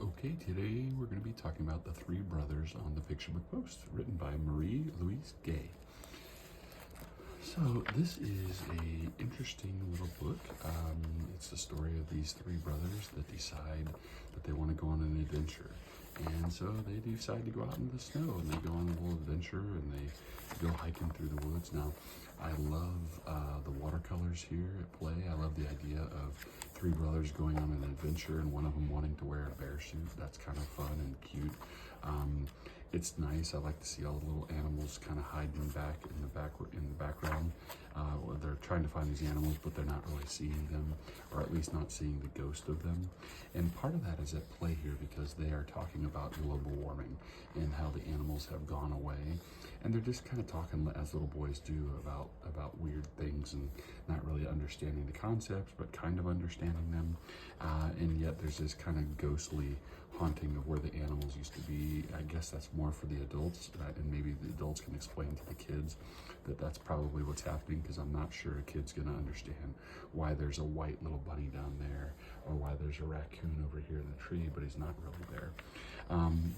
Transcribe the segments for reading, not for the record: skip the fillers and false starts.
Okay, today we're going to be talking about The Three Brothers on the Picture Book Post, written by Marie Louise Gay. So this is a interesting little book. It's the story of these three brothers that decide that they want to go on an adventure. And so they decide to go out in the snow and they go on a little adventure and they go hiking through the woods. Now, I love the watercolors here at play. I love the idea of three brothers going on an adventure and one of them wanting to wear a bear suit. That's kind of fun and cute. It's nice. I like to see all the little animals kind of hiding back in the background. They're trying to find these animals, but they're not really seeing them, or at least not seeing the ghost of them. And part of that is at play here because they are talking about global warming and how the animals have gone away. And they're just kind of talking, as little boys do, about weird things and not really understanding the concepts, but kind of understanding them. And yet there's this kind of ghostly haunting of where the animals used to be. I guess that's more for the adults, and maybe the adults can explain to the kids that that's probably what's happening, because I'm not sure a kid's gonna understand why there's a white little bunny down there or why there's a raccoon over here in the tree, but he's not really there.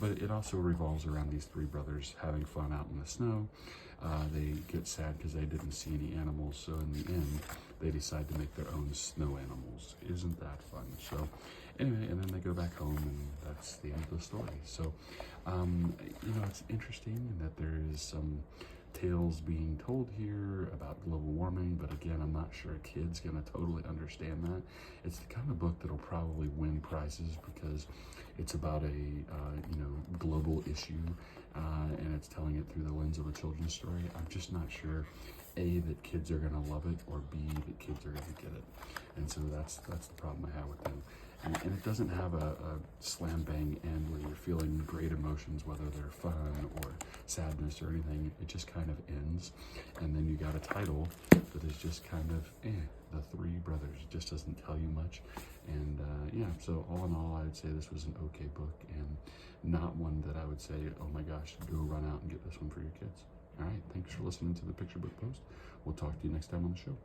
But it also revolves around these three brothers having fun out in the snow. They get sad because they didn't see any animals, so in the end, they decide to make their own snow animals. Isn't that fun? So anyway, and then they go back home, and that's the end of the story. So, it's interesting in that there is some tales being told here about global warming, but again, I'm not sure a kid's gonna totally understand that. It's the kind of book that'll probably win prizes because it's about a global issue, and it's telling it through the lens of a children's story. I'm just not sure, A, that kids are gonna love it, or B, that kids are gonna get it. And so that's the problem I have with them. And it doesn't have a slam bang end where you're feeling great emotions, whether they're fun or sadness or anything. It just kind of ends. And then you got a title that is just kind of, The Three Brothers. It just doesn't tell you much. And so all in all, I would say this was an okay book and not one that I would say, oh my gosh, go run out and get this one for your kids. All right, thanks for listening to the Picture Book Post. We'll talk to you next time on the show.